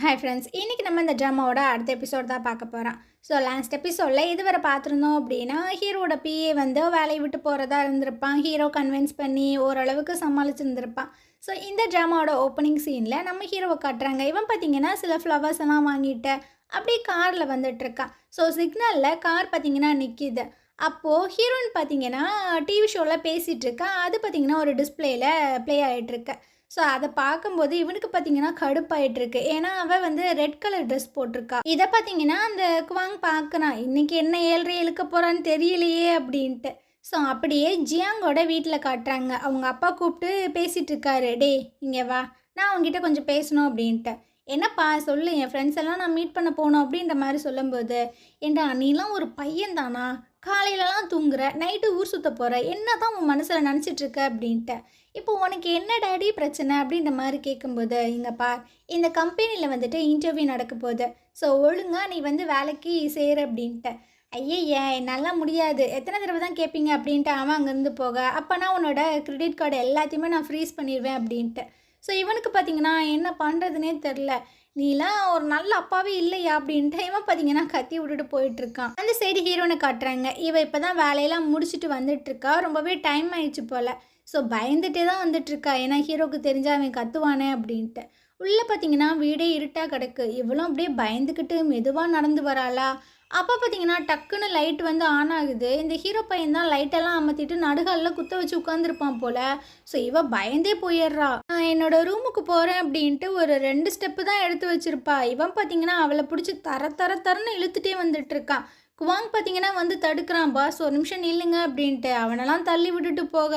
Hi friends, இன்றைக்கி நம்ம இந்த ட்ராமாவோட அடுத்த எபிசோட் தான் பார்க்க போகிறோம். ஸோ லாஸ்ட் எபிசோடில் இதுவரை பார்த்துருந்தோம் அப்படின்னா, ஹீரோட பிஏ வந்து வேலையை விட்டு போகிறதா இருந்திருப்பான். ஹீரோ கன்வின்ஸ் பண்ணி ஓரளவுக்கு சமாளிச்சிருந்துருப்பான். ஸோ இந்த ட்ராமாவோட ஓப்பனிங் சீனில் நம்ம ஹீரோவை காட்டுறாங்க. இவன் பார்த்திங்கன்னா சில ஃப்ளவர்ஸ் எல்லாம் வாங்கிட்டு அப்படியே காரில் வந்துட்டுருக்கான். ஸோ சிக்னலில் கார் பார்த்திங்கன்னா நிற்கிது. அப்போது ஹீரோயின் பார்த்திங்கன்னா டிவி ஷோவில் பேசிகிட்டு இருக்கா. அது பார்த்திங்கன்னா ஒரு டிஸ்பிளேயில் ப்ளே ஆகிட்டுருக்கு. ஸோ அதை பார்க்கும்போது இவனுக்கு பார்த்தீங்கன்னா கடுப்பாயிட்டிருக்கு. ஏன்னா அவள் வந்து ரெட் கலர் ட்ரெஸ் போட்டிருக்கா. இதை பார்த்தீங்கன்னா அந்த குவாங் பார்க்குறான். இன்றைக்கி என்ன 7:30 இழுக்க போகிறான்னு தெரியலையே அப்படின்ட்டு. ஸோ அப்படியே ஜியாங்கோட வீட்டில் காட்டுறாங்க. அவங்க அப்பா கூப்பிட்டு பேசிகிட்டு இருக்காரு. டே இங்கே வா, நான் அவங்ககிட்ட கொஞ்சம் பேசணும் அப்படின்ட்டு. என்னப்பா சொல்லு, என் ஃப்ரெண்ட்ஸ் எல்லாம் நான் மீட் பண்ண போகணும் அப்படின்ற மாதிரி சொல்லும்போது, ஏண்டா நீலாம் ஒரு பையன் தானா, காலையிலலாம் தூங்குற, நைட்டு ஊர் சுற்ற போகிற, என்ன தான் உன் மனசில் நினச்சிட்ருக்க அப்படின்ட்டு. இப்போ உனக்கு என்ன டேடி பிரச்சனை அப்படின்ற மாதிரி கேட்கும்போது, இங்கே பார், இந்த கம்பெனியில் வந்துட்டு இன்டர்வியூ நடக்க போகுது. ஸோ ஒழுங்காக நீ வந்து வேலைக்கு சேரு அப்படின்ட்டு. ஐயய்ய என்னால் முடியாது, எத்தனை தடவை தான் கேட்பீங்க அப்படின்ட்டு அவன் அங்கேருந்து போக, அப்போனா உன்னோட கிரெடிட் கார்டு எல்லாத்தையுமே நான் ஃப்ரீஸ் பண்ணிடுவேன் அப்படின்ட்டு. ஸோ இவனுக்கு பார்த்தீங்கன்னா என்ன பண்ணுறதுனே தெரில. நீலாம் ஒரு நல்ல அப்பாவே இல்லையா அப்படின்ட்டு இவன் பார்த்தீங்கன்னா கத்தி விட்டுட்டு போயிட்டுருக்கான். அந்த சைடு ஹீரோனை காட்டுறாங்க. இவன் இப்போ தான் வேலையெல்லாம் முடிச்சுட்டு வந்துட்டுருக்கா. ரொம்பவே டைம் ஆயிடுச்சு போல். ஸோ பயந்துகிட்டே தான் வந்துட்டுருக்கா. ஏன்னா ஹீரோவுக்கு தெரிஞ்சா அவன் கத்துவானே அப்படின்ட்டு. உள்ளே பார்த்தீங்கன்னா வீடே இருட்டாக கிடக்கு. இவளும் அப்படியே பயந்துக்கிட்டு மெதுவாக நடந்து வராளா. அப்போ பார்த்தீங்கன்னா டக்குன்னு லைட் வந்து ஆன் ஆகுது. இந்த ஹீரோ பையன் தான் லைட்டெல்லாம் அமர்த்திட்டு நடுகாலில் குத்த வச்சு உட்காந்துருப்பான் போல். ஸோ இவ பயந்தே போயிடுறா. நான் என்னோட ரூமுக்கு போகிறேன் அப்படின்ட்டு ஒரு 2 ஸ்டெப்பு தான் எடுத்து வச்சுருப்பா. இவன் பார்த்தீங்கன்னா அவளை பிடிச்சி தரன்னு இழுத்துட்டே வந்துட்டுருக்கான். குவாங் பார்த்தீங்கன்னா வந்து தடுக்கிறான். பாஸ் ஒரு நிமிஷம் நில்லுங்க அப்படின்ட்டு அவனெல்லாம் தள்ளி விட்டுட்டு போக,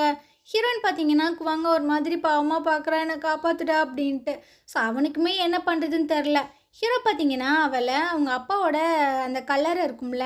ஹீரோயின் பார்த்தீங்கன்னா குவாங்க ஒரு மாதிரி பாவமாக பார்க்குறா, என்னை காப்பாற்றுடா அப்படின்ட்டு. ஸோ அவனுக்குமே என்ன பண்ணுறதுன்னு தெரில. ஹீரோ பார்த்தீங்கன்னா அவளை அவங்க அப்பாவோட அந்த கல்லறை இருக்கும்ல,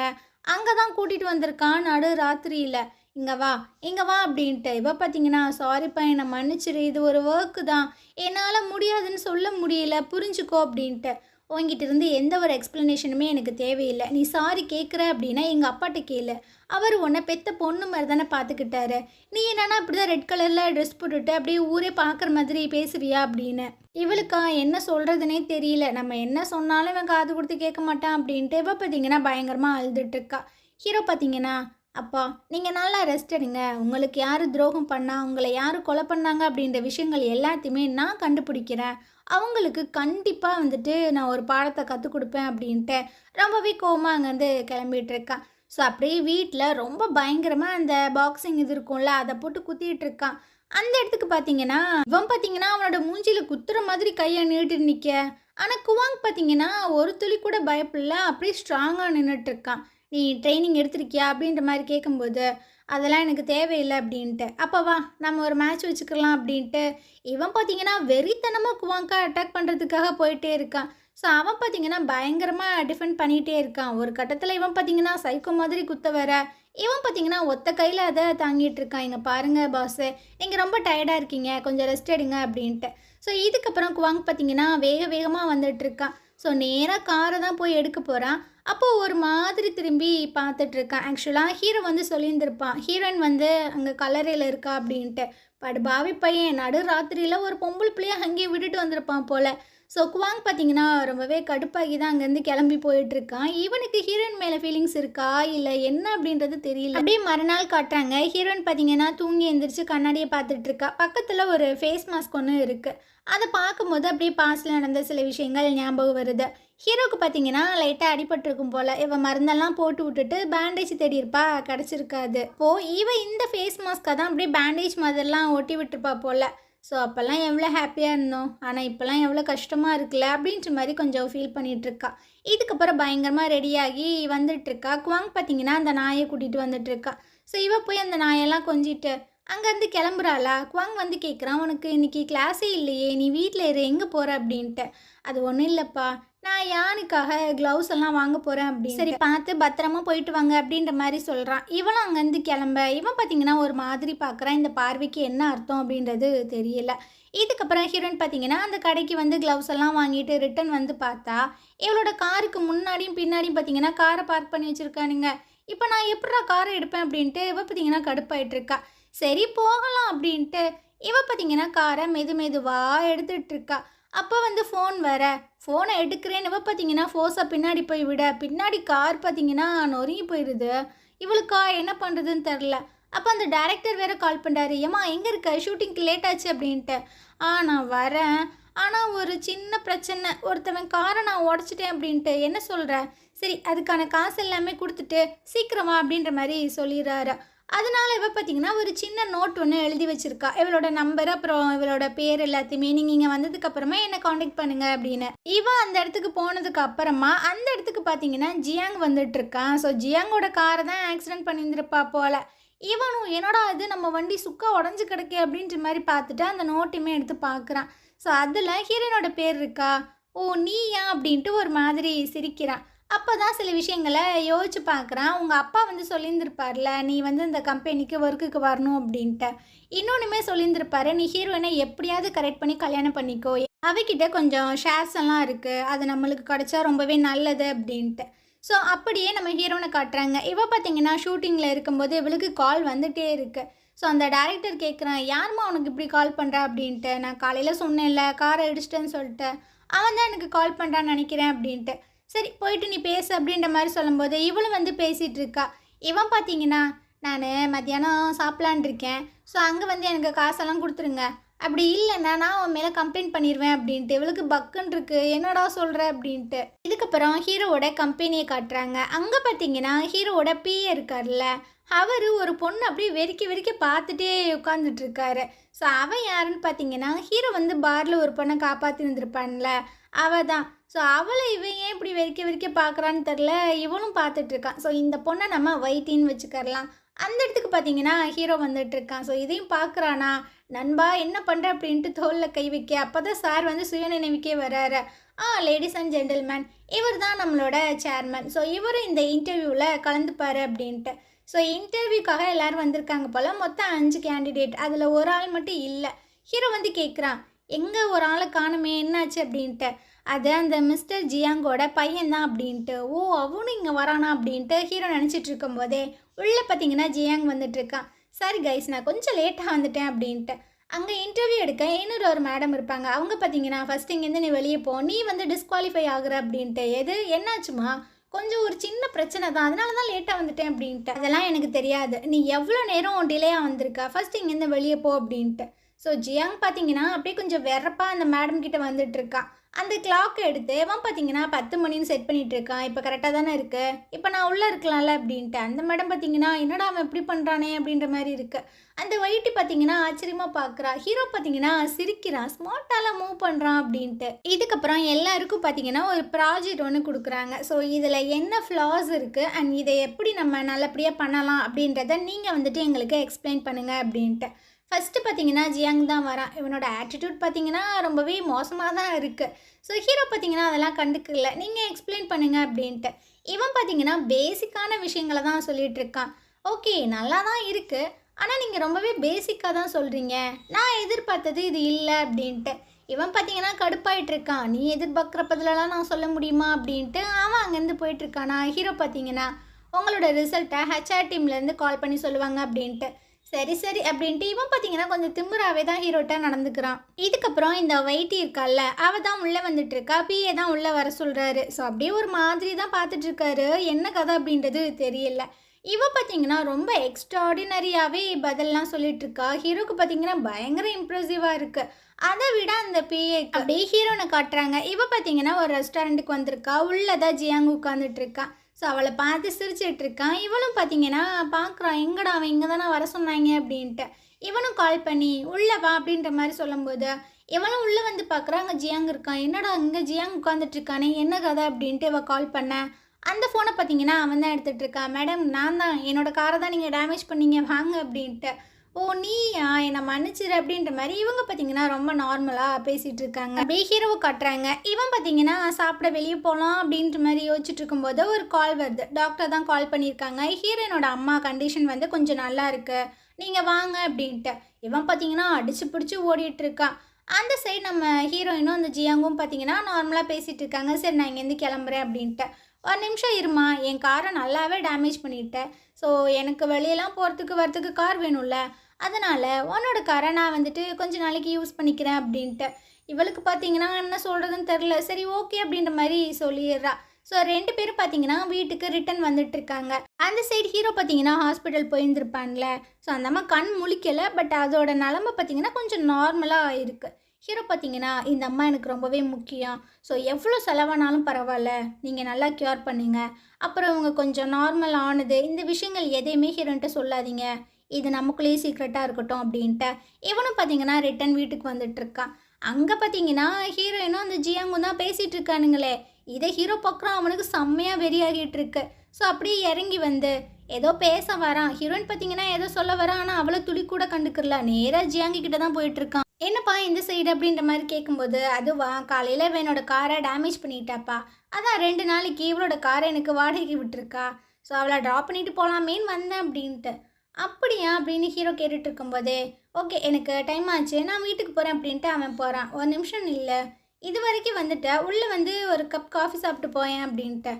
அங்கே தான் கூட்டிகிட்டு வந்திருக்கான் நடு ராத்திரியில். இங்கே வா இங்கே வா அப்படின்ட்டு. இவ பார்த்தீங்கன்னா சாரிப்பா என்னை மன்னிச்சிரு, இது ஒரு ஒர்க்கு தான், என்னால் முடியாதுன்னு சொல்ல முடியல, புரிஞ்சுக்கோ அப்படின்ட்டு. உங்ககிட்ட இருந்து எந்த ஒரு எக்ஸ்ப்ளனேஷனுமே எனக்கு தேவையில்லை. நீ சாரி கேட்குற அப்படின்னா எங்கள் அப்பாட்ட கேளு, அவர் உன்னை பெத்த பொண்ணு மாதிரி தானே பார்த்துக்கிட்டாரு. நீ என்னன்னா அப்படி தான் ரெட் கலரில் ட்ரெஸ் போட்டுட்டு அப்படியே ஊரே பார்க்குற மாதிரி பேசுவியா அப்படின்னு. இவளுக்கா என்ன சொல்கிறதுனே தெரியல. நம்ம என்ன சொன்னாலும் இவன் காது கொடுத்து கேட்க மாட்டான் அப்படின்ட்டு இவ பார்த்தீங்கன்னா பயங்கரமாக அழுதுட்டுருக்கா. ஹீரோ பார்த்தீங்கன்னா, அப்பா நீங்கள் நல்லா ரெஸ்ட் எடுங்க, உங்களுக்கு யார் துரோகம் பண்ணா, உங்களை யார் கொலை பண்ணாங்க அப்படின்ற விஷயங்கள் எல்லாத்தையுமே நான் கண்டுபிடிக்கிறேன், அவங்களுக்கு கண்டிப்பாக வந்துட்டு நான் ஒரு பாடத்தை கற்றுக் கொடுப்பேன் அப்படின்ட்டு ரொம்பவே கோவமாக அங்கேருந்து கிளம்பிட்டு இருக்கான். ஸோ அப்படியே வீட்டில் ரொம்ப பயங்கரமாக அந்த பாக்ஸிங் இது இருக்கும்ல, அதை போட்டு குத்திட்டு இருக்கான். அந்த இடத்துக்கு பார்த்தீங்கன்னா இவன் பார்த்தீங்கன்னா அவனோட மூஞ்சியில் குத்துற மாதிரி கையை நீட்டு நிற்க, ஆனால் குவாங் பார்த்தீங்கன்னா ஒரு துளி கூட பயப்படல, அப்படியே ஸ்ட்ராங்காக நின்றுட்டுருக்கான். நீ ட்ரைனிங் எடுத்திருக்கியா அப்படின்ற மாதிரி கேட்கும்போது, அதெல்லாம் எனக்கு தேவையில்லை அப்படின்ட்டு. அப்போ வா நம்ம ஒரு மேட்ச் வச்சுக்கலாம் அப்படின்ட்டு இவன் பார்த்தீங்கன்னா வெறித்தனமாக குவாங்கா அட்டாக் பண்ணுறதுக்காக போயிட்டே இருக்கான். ஸோ அவன் பார்த்தீங்கன்னா பயங்கரமாக டிஃபெண்ட் பண்ணிகிட்டே இருக்கான். ஒரு கட்டத்தில் இவன் பார்த்தீங்கன்னா சைக்கோ மாதிரி குத்த வர, இவன் பார்த்தீங்கன்னா ஒத்த கையில் அதை தாங்கிட்டு இருக்கான். இங்கே பாருங்கள் பாஸு, நீங்கள் ரொம்ப டயர்டாக இருக்கீங்க, கொஞ்சம் ரெஸ்ட் எடுங்க அப்படின்ட்டு. ஸோ இதுக்கப்புறம் குவாங் பார்த்தீங்கன்னா வேகமாக வந்துட்டுருக்கான். ஸோ நேராக காரை தான் போய் எடுக்க போகிறான். அப்போது ஒரு மாதிரி திரும்பி பார்த்துட்ருக்கான். ஆக்சுவலாக ஹீரோ வந்து சொல்லியிருந்திருப்பான், ஹீரோயின் வந்து அங்கே கல்லறையில் இருக்கா அப்படின்ட்டு. பட் பாவி பையன் நடு ராத்திரியில் ஒரு பொம்பளை பிள்ளையை அங்கேயே விட்டுட்டு வந்திருப்பான் போல். ஸோ குவாங் பார்த்தீங்கன்னா ரொம்பவே கடுப்பாகி தான் அங்கேருந்து கிளம்பி போயிட்டுருக்கான். இவனுக்கு ஹீரோயின் மேலே ஃபீலிங்ஸ் இருக்கா இல்லை என்ன அப்படின்றது தெரியல. அப்படியே மறுநாள் காட்டுறாங்க. ஹீரோயின் பார்த்தீங்கன்னா தூங்கி எழுந்திரிச்சு கண்ணாடியை பார்த்துட்ருக்கா. பக்கத்தில் ஒரு ஃபேஸ் மாஸ்க் ஒன்று இருக்குது. அதை பார்க்கும்போது அப்படியே பாஸ்டில் நடந்த சில விஷயங்கள் ஞாபகம் வருது. ஹீரோக்கு பார்த்தீங்கன்னா லைட்டாக அடிபட்டிருக்கும் போல். இவன் மருந்தெல்லாம் போட்டு விட்டுட்டு பேண்டேஜ் தேடியிருப்பா, கிடச்சிருக்காது. இப்போது இவன் இந்த ஃபேஸ் மாஸ்க்காக தான் அப்படியே பேண்டேஜ் மாதிரிலாம் ஒட்டி விட்டுருப்பா போல். ஸோ அப்போல்லாம் எவ்வளோ ஹாப்பியாக இருந்தோம், ஆனால் இப்போல்லாம் எவ்வளோ கஷ்டமாக இருக்குல்ல அப்படின்ற மாதிரி கொஞ்சம் ஃபீல் பண்ணிகிட்ருக்கா. இதுக்கப்புறம் பயங்கரமாக ரெடியாகி வந்துட்டுருக்கா. குவாங் பார்த்தீங்கன்னா அந்த நாயை கூட்டிகிட்டு வந்துட்டுருக்கா. ஸோ இவ போய் அந்த நாயெல்லாம் கொஞ்சிட்டு அங்கேருந்து கிளம்புறாளா. குவாங் வந்து கேட்குறான், உனக்கு இன்றைக்கி கிளாஸே இல்லையே, நீ வீட்டில் இரு, எங்கே போகிற அப்படின்ட்டு. அது ஒன்றும் இல்லைப்பா, நான் யானுக்காக க்ளவுஸ் எல்லாம் வாங்க போகிறேன் அப்படின்னு. சரி பார்த்து பத்திரமா போயிட்டு வாங்க அப்படின்ற மாதிரி சொல்கிறான். இவனும் அங்கேருந்து கிளம்ப, இவன் பார்த்தீங்கன்னா ஒரு மாதிரி பார்க்குறான். இந்த பார்வைக்கு என்ன அர்த்தம் அப்படின்றது தெரியல. இதுக்கப்புறம் ஹீரோயின் பார்த்தீங்கன்னா அந்த கடைக்கு வந்து க்ளவுஸ் எல்லாம் வாங்கிட்டு ரிட்டன் வந்து பார்த்தா, இவளோட காருக்கு முன்னாடியும் பின்னாடியும் பார்த்தீங்கன்னா காரை பார்க் பண்ணி வச்சுருக்கானுங்க. இப்போ நான் எப்படா காரை எடுப்பேன் அப்படின்ட்டு இவ பார்த்தீங்கன்னா கடுப்பாயிட்டு இருக்கா. சரி போகலாம் அப்படின்ட்டு இவ பார்த்தீங்கன்னா காரை மெதுவாக எடுத்துகிட்டு இருக்கா. அப்போ வந்து ஃபோன் வேற. ஃபோனை எடுக்கிறேன்னு இவ பார்த்தீங்கன்னா ஃபோர்ஸா பின்னாடி போய் விட, பின்னாடி கார் பார்த்தீங்கன்னா நொறுங்கி போயிருது. இவளுக்கா என்ன பண்ணுறதுன்னு தெரில. அப்போ அந்த டைரக்டர் வேற கால் பண்ணுறாரு. ஏம்மா எங்கே இருக்க? ஷூட்டிங்க்கு லேட் ஆச்சு அப்படின்ட்டு. நான் வரேன். ஆனால் ஒரு சின்ன பிரச்சனை. ஒருத்தவன் காரை நான் உடச்சிட்டேன் அப்படின்ட்டு. என்ன சொல்கிற? சரி அதுக்கான காசு எல்லாமே கொடுத்துட்டு சீக்கிரமா அப்படின்ற மாதிரி சொல்லிடுறாரு. அதனால இவ பார்த்தீங்கன்னா ஒரு சின்ன நோட் ஒன்று எழுதி வச்சிருக்கா. இவளோட நம்பர் அப்புறம் இவளோட பேர் எல்லாத்தையுமே நீங்கள் இங்கே வந்ததுக்கு அப்புறமா என்னை காண்டாக்ட் பண்ணுங்க அப்படின்னு. இவன் அந்த இடத்துக்கு போனதுக்கு அப்புறமா அந்த இடத்துக்கு பார்த்தீங்கன்னா ஜியாங் வந்துட்டு இருக்கான். ஸோ ஜியாங்கோட காரை தான் ஆக்சிடென்ட் பண்ணியிருந்திருப்பா போல. இவனும் என்னடா இது நம்ம வண்டி சுக்கா உடஞ்சி கிடக்கே அப்படின்ற மாதிரி பார்த்துட்டு அந்த நோட்டையுமே எடுத்து பார்க்குறான். ஸோ அதில் ஹீரோனோட பேர் இருக்கா. ஓ நீயா அப்படின்ட்டு ஒரு மாதிரி சிரிக்கிறான். அப்போ தான் சில விஷயங்களை யோசிச்சு பார்க்குறான். உங்கள் அப்பா வந்து சொல்லியிருந்திருப்பார்ல நீ வந்து இந்த கம்பெனிக்கு ஒர்க்குக்கு வரணும் அப்படின்ட்டு. இன்னொன்றுமே சொல்லியிருந்திருப்பாரு நீ ஹீரோயினை எப்படியாவது கரெக்ட் பண்ணி கல்யாணம் பண்ணிக்கோ, அவகிட்ட கொஞ்சம் ஷேர்ஸ் எல்லாம் இருக்குது, அது நம்மளுக்கு கிடைச்சா ரொம்பவே நல்லது அப்படின்ட்டு. ஸோ அப்படியே நம்ம ஹீரோனை காட்டுறாங்க. இவ பார்த்தீங்கன்னா ஷூட்டிங்கில் இருக்கும்போது இவளுக்கு கால் வந்துகிட்டே இருக்குது. ஸோ அந்த டேரக்டர் கேட்குறான் யாரும்மா உனக்கு இப்படி கால் பண்ணுறா அப்படின்ட்டு. நான் காலையில் சொன்னேன்ல காரை இடிச்சிட்டேன்னு சொல்லிட்டு, அவன் தான் எனக்கு கால் பண்ணுறான்னு நினைக்கிறேன் அப்படின்ட்டு. சரி போயிட்டு நீ பேசு அப்படின்ற மாதிரி சொல்லும்போது இவளும் வந்து பேசிகிட்டு இருக்கா. இவன் பார்த்தீங்கன்னா நான் மத்தியானம் சாப்பிட்லான் இருக்கேன், ஸோ அங்கே வந்து எனக்கு காசெல்லாம் கொடுத்துருங்க, அப்படி இல்லைன்னா நான் அவன் மேலே கம்ப்ளைண்ட் பண்ணிடுவேன் அப்படின்ட்டு. இவளுக்கு பக்குன்னு இருக்கு, என்னடா சொல்கிற அப்படின்ட்டு. இதுக்கப்புறம் ஹீரோவோட கம்பெனியை காட்டுறாங்க. அங்கே பார்த்தீங்கன்னா ஹீரோவோட பிஏ இருக்கார்ல, அவர் ஒரு பொண்ணு அப்படியே வெறிக்க வெறிக்க பார்த்துட்டே உட்காந்துட்டு இருக்காரு. ஸோ அவன் யாருன்னு பார்த்தீங்கன்னா ஹீரோ வந்து பாரில் ஒரு பொண்ணை காப்பாற்றி இருந்திருப்பான்ல, அவள் தான். ஸோ அவளை இவன் ஏன் இப்படி வெறிக்க வெறிக்க பார்க்குறான்னு தெரில, இவனும் பார்த்துட்ருக்கான். ஸோ இந்த பொண்ணை நம்ம வைட்டின்னு வச்சுக்கரலாம். அந்த இடத்துக்கு பார்த்தீங்கன்னா ஹீரோ வந்துட்டு இருக்கான். ஸோ இதையும் பார்க்குறானா, நண்பா என்ன பண்ணுற அப்படின்ட்டு தோளில் கை வைக்க. அப்போ தான் சார் வந்து சுயநினைவுக்கே வராரு. லேடிஸ் அண்ட் ஜென்டில்மேன், இவர் தான் நம்மளோட சேர்மன். ஸோ இவரும் இந்த இன்டர்வியூவில் கலந்துப்பார் அப்படின்ட்டு. ஸோ இன்டர்வியூக்காக எல்லோரும் வந்திருக்காங்க போல். மொத்தம் 5 கேண்டிடேட், அதில் ஒரு ஆள் மட்டும் இல்லை. ஹீரோ வந்து கேட்குறான் எங்கே ஒரு ஆளை காணுமே என்னாச்சு அப்படின்ட்டு. அது அந்த மிஸ்டர் ஜியாங்கோட பையன்தான் அப்படின்ட்டு. ஓ அவனும் இங்கே வரானா அப்படின்ட்டு ஹீரோ நினச்சிட்டு இருக்கும்போதே உள்ளே பார்த்தீங்கன்னா ஜியாங் வந்துட்டுருக்கான். சாரி கைஸ் நான் கொஞ்சம் லேட்டாக வந்துட்டேன் அப்படின்ட்டு. அங்கே இன்டர்வியூ எடுக்க இன்னொரு ஒரு மேடம் இருப்பாங்க. அவங்க பார்த்தீங்கன்னா ஃபஸ்ட் இங்கேருந்து நீ வெளியே போ, நீ வந்து டிஸ்குவாலிஃபை ஆகுற அப்படின்ட்டு. எது என்னாச்சுமா? கொஞ்சம் ஒரு சின்ன பிரச்சனை தான், அதனால தான் லேட்டாக வந்துட்டேன் அப்படின்ட்டு. அதெல்லாம் எனக்கு தெரியாது, நீ எவ்வளோ நேரம் டிலேயாக வந்திருக்கா, ஃபஸ்ட் இங்கேருந்து வெளியே போ அப்படின்ட்டு. ஸோ ஜியாங் பார்த்தீங்கன்னா அப்படியே கொஞ்சம் வெறப்பாக அந்த மேடம் கிட்ட வந்துட்டுருக்கான். அந்த கிளாக்கை எடுத்து அவன் பார்த்தீங்கன்னா 10 மணின்னு செட் பண்ணிகிட்டு இருக்கான். இப்போ கரெக்டாக தானே இருக்குது, இப்போ நான் உள்ளே இருக்கலாம்ல அப்படின்ட்டு. அந்த மேடம் பார்த்தீங்கன்னா என்னடா அவன் எப்படி பண்ணுறானே அப்படின்ற மாதிரி இருக்குது. அந்த வைட்டி பார்த்தீங்கன்னா ஆச்சரியமாக பார்க்குறா. ஹீரோ பார்த்தீங்கன்னா சிரிக்கிறான், ஸ்மார்ட்டால மூவ் பண்ணுறான் அப்படின்ட்டு. இதுக்கப்புறம் எல்லாருக்கும் பார்த்தீங்கன்னா ஒரு ப்ராஜெக்ட் ஒன்று கொடுக்குறாங்க. ஸோ இதில் என்ன ஃப்ளாஸ் இருக்குது அண்ட் இதை எப்படி நம்ம நல்லபடியாக பண்ணலாம் அப்படின்றத நீங்கள் வந்துட்டு எங்களுக்கு எக்ஸ்பிளைன் பண்ணுங்கள் அப்படின்ட்டு. ஃபஸ்ட்டு பார்த்தீங்கன்னா ஜியாங் தான் வரான். இவனோட ஆட்டிடியூட் பார்த்தீங்கன்னா ரொம்பவே மோசமாக தான் இருக்குது. ஸோ ஹீரோ பார்த்தீங்கன்னா அதெல்லாம் கண்டுக்கல, நீங்கள் எக்ஸ்பிளைன் பண்ணுங்கள் அப்படின்ட்டு. இவன் பார்த்தீங்கன்னா பேசிக்கான விஷயங்களை தான் சொல்லிகிட்டு இருக்கான். ஓகே நல்லா தான் இருக்குது, ஆனால் நீங்கள் ரொம்பவே பேசிக்காக தான் சொல்கிறீங்க, நான் எதிர்பார்த்தது இது இல்லை அப்படின்ட்டு. இவன் பார்த்தீங்கன்னா கடுப்பாயிட்டு இருக்கான். நீ எதிர்பார்க்குறப்பதுலலாம் நான் சொல்ல முடியுமா அப்படின்ட்டு அவன் அங்கேருந்து போயிட்டுருக்கானா. ஹீரோ பார்த்தீங்கன்னா உங்களோட ரிசல்ட்டை ஹெச்ஆர் டீம்லேருந்து கால் பண்ணி சொல்லுவாங்க அப்படின்ட்டு. சரி சரி அப்படின்ட்டு இவன் பார்த்தீங்கன்னா கொஞ்சம் திமுறாவே தான் ஹீரோட்டா நடந்துக்கிறான். இதுக்கப்புறம் இந்த வைட்டி இருக்கால, அவள் தான் உள்ளே வந்துட்டு இருக்கா. பிஏ தான் உள்ளே வர சொல்கிறாரு. ஸோ அப்படியே ஒரு மாதிரி தான் பார்த்துட்டு இருக்காரு, என்ன கதை அப்படின்றது தெரியல. இவ பார்த்தீங்கன்னா ரொம்ப எக்ஸ்ட்ராடினரியாகவே பதிலெலாம் சொல்லிட்டு இருக்கா. ஹீரோக்கு பார்த்தீங்கன்னா பயங்கர இம்ப்ரெசிவாக இருக்குது. அதை விட அந்த பிஏ அப்படியே ஹீரோனை காட்டுறாங்க. இவ பார்த்தீங்கன்னா ஒரு ரெஸ்டாரண்ட்டுக்கு வந்திருக்கா. உள்ளதான் ஜியாங் உட்காந்துட்டு இருக்கா. ஸோ அவளை பார்த்து சிரிச்சிட்டு இருக்கான். இவளும் பார்த்தீங்கன்னா பார்க்குறான், எங்கடா அவன் இங்கே தானே வர சொன்னாங்க அப்படின்ட்டு. இவனும் கால் பண்ணி உள்ளே வா அப்படின்ற மாதிரி சொல்லும்போது இவளும் உள்ளே வந்து பார்க்குறான், அங்கே ஜியாங் இருக்கான். என்னடா இங்கே ஜியாங் உட்காந்துட்டு இருக்கானே, என்ன கதை அப்படின்ட்டு இவள் கால் பண்ணேன். அந்த ஃபோனை பார்த்தீங்கன்னா அவன் தான் எடுத்துகிட்டு இருக்கான். மேடம் நான் தான், என்னோடய காரை தான் நீங்கள் டேமேஜ் பண்ணீங்க வாங்க அப்படின்ட்டு. ஓ நீயா, என்னை மன்னிச்சிரு அப்படின்ற மாதிரி இவங்க பார்த்தீங்கன்னா ரொம்ப நார்மலாக பேசிகிட்டு இருக்காங்க. அப்படியே ஹீரோவை காட்டுறாங்க. இவன் பார்த்தீங்கன்னா சாப்பிட வெளியே போகலாம் அப்படின்ற மாதிரி யோசிச்சுட்டு இருக்கும்போது ஒரு கால் வருது. டாக்டர் தான் கால் பண்ணியிருக்காங்க. ஹீரோயினோட அம்மா கண்டிஷன் வந்து கொஞ்சம் நல்லா இருக்கு, நீங்கள் வாங்க அப்படின்ட்டு. இவன் பார்த்தீங்கன்னா அடிச்சு பிடிச்சி ஓடிட்டு இருக்கான். அந்த சைடு நம்ம ஹீரோயினும் அந்த ஜியாங்கும் பார்த்தீங்கன்னா நார்மலாக பேசிகிட்டு இருக்காங்க. சரி நான் இங்கேருந்து கிளம்புறேன் அப்படின்ட்டு. ஒரு நிமிஷம் இருமா, என் காரை நல்லாவே டேமேஜ் பண்ணிவிட்டேன். ஸோ எனக்கு வெளியெல்லாம் போகிறதுக்கு வரத்துக்கு கார் வேணும்ல, அதனால் உன்னோட காரை நான் வந்துட்டு கொஞ்ச நாளைக்கு யூஸ் பண்ணிக்கிறேன் அப்படின்ட்டு. இவளுக்கு பார்த்தீங்கன்னா என்ன சொல்கிறதுன்னு தெரில. சரி ஓகே அப்படின்ற மாதிரி சொல்லிடுறா. ஸோ 2 பேரும் பார்த்தீங்கன்னா வீட்டுக்கு ரிட்டர்ன் வந்துட்டுருக்காங்க. அந்த சைடு ஹீரோ பார்த்தீங்கன்னா ஹாஸ்பிட்டல் போயிருந்துருப்பான்ல. ஸோ அந்த அம்மா கண் முழிக்கலை. பட் அதோட நிலமை பார்த்தீங்கன்னா கொஞ்சம் நார்மலாக இருக்குது. ஹீரோ பார்த்தீங்கன்னா இந்த அம்மா எனக்கு ரொம்பவே முக்கியம். ஸோ எவ்வளோ செலவானாலும் பரவாயில்ல, நீங்கள் நல்லா க்யூர் பண்ணுங்க. அப்புறம் இவங்க கொஞ்சம் நார்மல் ஆனது, இந்த விஷயங்கள் எதையுமே ஹீரோன்ட்ட சொல்லாதீங்க. இது நமக்குள்ளேயே சீக்ரெட்டாக இருக்கட்டும் அப்படின்ட்டு இவனும் பார்த்தீங்கன்னா ரிட்டன் வீட்டுக்கு வந்துட்டுருக்கான். அங்கே பார்த்தீங்கன்னா ஹீரோயினும் அந்த ஜியாங்கும் தான் பேசிகிட்டு இருக்கானுங்களே. இதை ஹீரோ பார்க்குறான். அவனுக்கு செம்மையாக வெறியாகிட்டு இருக்கு. ஸோ அப்படியே இறங்கி வந்து ஏதோ பேச வரான். ஹீரோயின் பார்த்தீங்கன்னா ஏதோ சொல்ல வரான். ஆனால் அவளை துளி கூட கண்டுக்கல. நேராக ஜியாங்கி கிட்ட தான் போயிட்டுருக்கான். என்னப்பா இந்த சைடு அப்படின்ற மாதிரி கேட்கும்போது, அதுவா காலையில் இவனோட காரை டேமேஜ் பண்ணிட்டாப்பா. அதான் 2 நாளைக்கு இவளோட காரை எனக்கு வாடகைக்கு விட்டுருக்கா. ஸோ அவளை ட்ராப் பண்ணிட்டு போகலாமேன்னு வந்தேன் அப்படின்ட்டு. அப்படியா அப்படின்னு ஹீரோ கேட்டுட்டு இருக்கும்போதே, ஓகே எனக்கு டைம் ஆச்சு, நான் வீட்டுக்கு போகிறேன் அப்படின்ட்டு அவன் போகிறான். ஒரு நிமிஷம் இல்லை, இது வரைக்கும் வந்துட்ட, உள்ளே வந்து ஒரு கப் காஃபி சாப்பிட்டு போயேன் அப்படின்ட்டு.